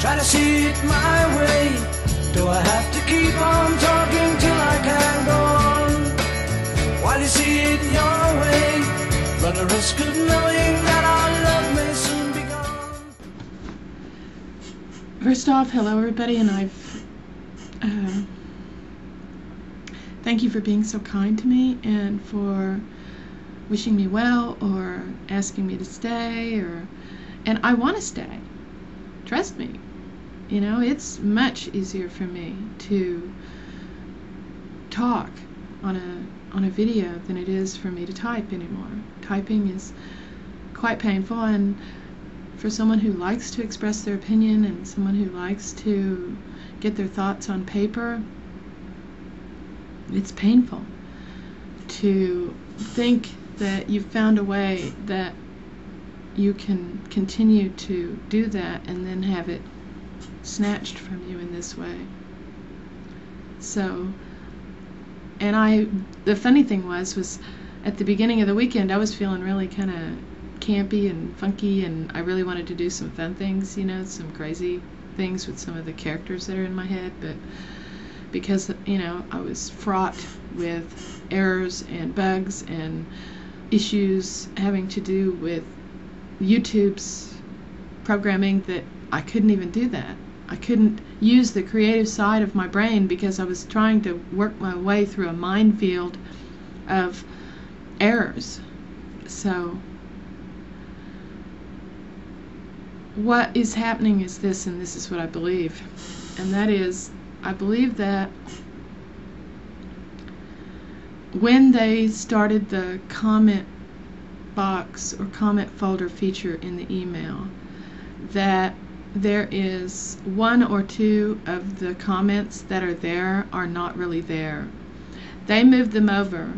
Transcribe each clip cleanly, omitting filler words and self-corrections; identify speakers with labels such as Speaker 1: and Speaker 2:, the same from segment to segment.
Speaker 1: Try to see it my way. Do I have to keep on talking till I can go on? While you see it your way, run the risk of knowing that our love may soon be gone.
Speaker 2: First off, hello everybody, and thank you for being so kind to me and for wishing me well or asking me to stay, and I want to stay. Trust me. You know, it's much easier for me to talk on a video than it is for me to type anymore. Typing is quite painful, and for someone who likes to express their opinion and someone who likes to get their thoughts on paper, it's painful to think that you've found a way that you can continue to do that and then have it snatched from you in this way. So, and the funny thing was at the beginning of the weekend I was feeling really kind of campy and funky, and I really wanted to do some fun things, you know, some crazy things with some of the characters that are in my head, but because, you know, I was fraught with errors and bugs and issues having to do with YouTube's programming, that I couldn't even do that. I couldn't use the creative side of my brain because I was trying to work my way through a minefield of errors. So what is happening is this, and this is what I believe, and that is, I believe that when they started the comment box or comment folder feature in the email, that there is one or two of the comments that are there are not really there. They moved them over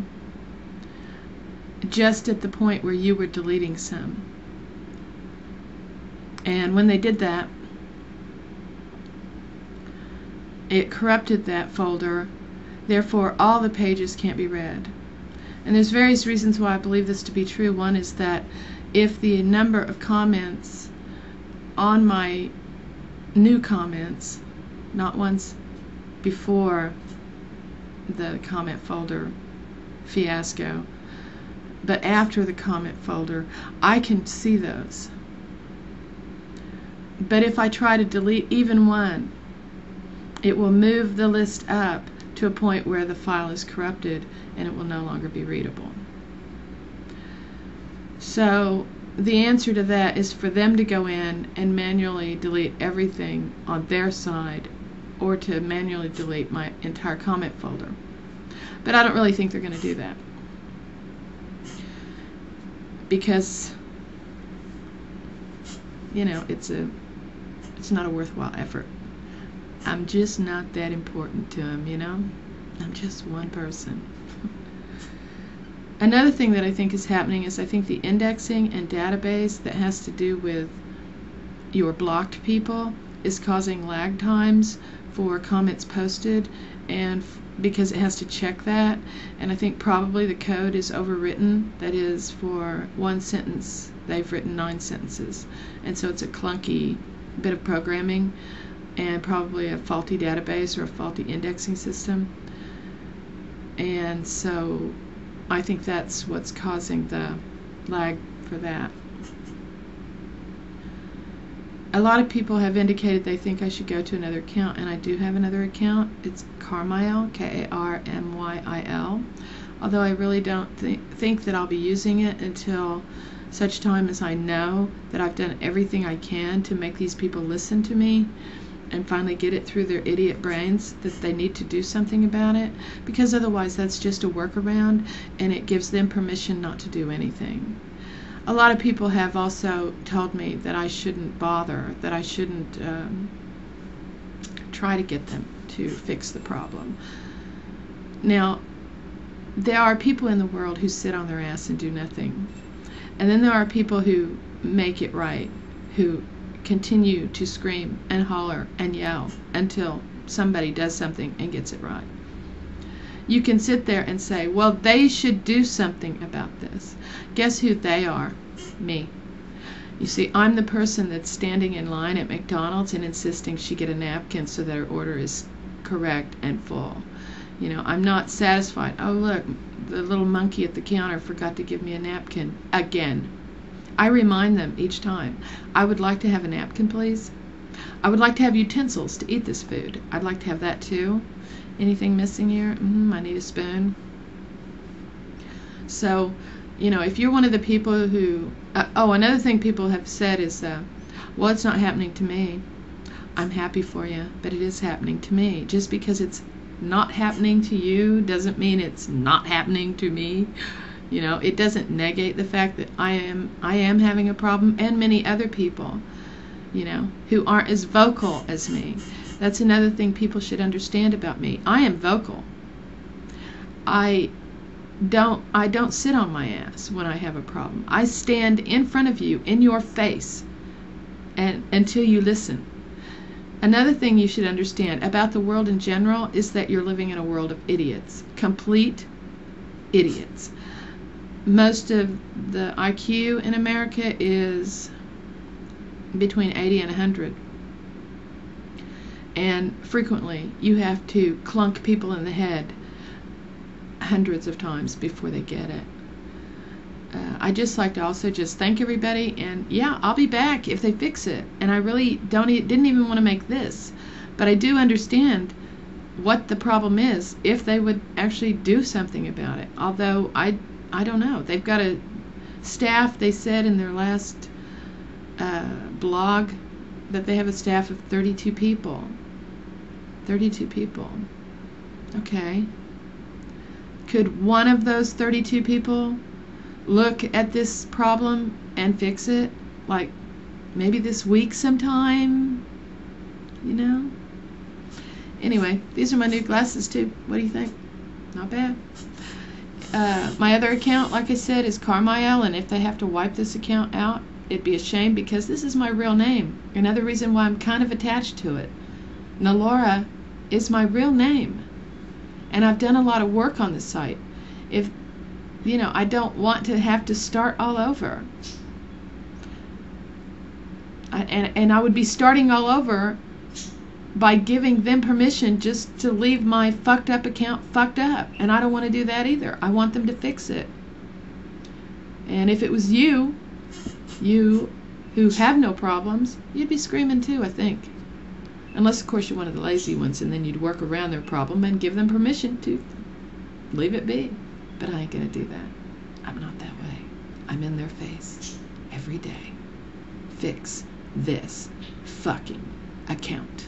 Speaker 2: just at the point where you were deleting some. And when they did that, it corrupted that folder. Therefore, all the pages can't be read. And there's various reasons why I believe this to be true. One is that if the number of comments on my new comments, not ones before the comment folder fiasco, but after the comment folder, I can see those. But if I try to delete even one, it will move the list up to a point where the file is corrupted and it will no longer be readable. So the answer to that is for them to go in and manually delete everything on their side, or to manually delete my entire comment folder. But I don't really think they're going to do that, because, you know, it's not a worthwhile effort. I'm just not that important to them, you know? I'm just one person. Another thing that I think is happening is I think the indexing and database that has to do with your blocked people is causing lag times for comments posted, and because it has to check that, and I think probably the code is overwritten. That is, for one sentence they've written 9 sentences, and so it's a clunky bit of programming and probably a faulty database or a faulty indexing system. And so I think that's what's causing the lag for that. A lot of people have indicated they think I should go to another account, and I do have another account. It's Karmyl, K-A-R-M-Y-I-L, although I really don't think that I'll be using it until such time as I know that I've done everything I can to make these people listen to me and finally get it through their idiot brains that they need to do something about it, because otherwise that's just a workaround and it gives them permission not to do anything. A lot of people have also told me that I shouldn't bother, that I shouldn't try to get them to fix the problem. Now, there are people in the world who sit on their ass and do nothing. And then there are people who make it right, who continue to scream and holler and yell until somebody does something and gets it right. You can sit there and say, well, they should do something about this. Guess who they are? Me. You see, I'm the person that's standing in line at McDonald's and insisting she get a napkin so that her order is correct and full. You know, I'm not satisfied. Oh, look, the little monkey at the counter forgot to give me a napkin again. I remind them each time, I would like to have a napkin, please. I would like to have utensils to eat this food. I'd like to have that too. Anything missing here? I need a spoon. So, you know, if you're one of the people who... another thing people have said is, well, it's not happening to me. I'm happy for you, but it is happening to me. Just because it's not happening to you doesn't mean it's not happening to me. You know, it doesn't negate the fact that I am having a problem, and many other people, you know, who aren't as vocal as me. That's another thing people should understand about me. I am vocal. I don't sit on my ass when I have a problem. I stand in front of you, in your face, and until you listen. Another thing you should understand about the world in general is that you're living in a world of idiots. Complete idiots. Most of the IQ in America is between 80 and 100. And frequently you have to clunk people in the head hundreds of times before they get it. I'd just like to also just thank everybody, and yeah, I'll be back if they fix it. And I really didn't even want to make this, but I do understand what the problem is if they would actually do something about it. Although I don't know. They've got a staff, they said in their last blog, that they have a staff of 32 people. 32 people. Okay. Could one of those 32 people look at this problem and fix it? Like, maybe this week sometime? You know? Anyway, these are my new glasses too. What do you think? Not bad. My other account, like I said, is Carmile, and if they have to wipe this account out, it'd be a shame because this is my real name. Another reason why I'm kind of attached to it. Nalora is my real name. And I've done a lot of work on the site. If, you know, I don't want to have to start all over. And I would be starting all over by giving them permission just to leave my fucked up account fucked up. And I don't want to do that either. I want them to fix it. And if it was you who have no problems, you'd be screaming too, I think. Unless, of course, you're one of the lazy ones, and then you'd work around their problem and give them permission to leave it be. But I ain't gonna do that. I'm not that way. I'm in their face every day. Fix this fucking account.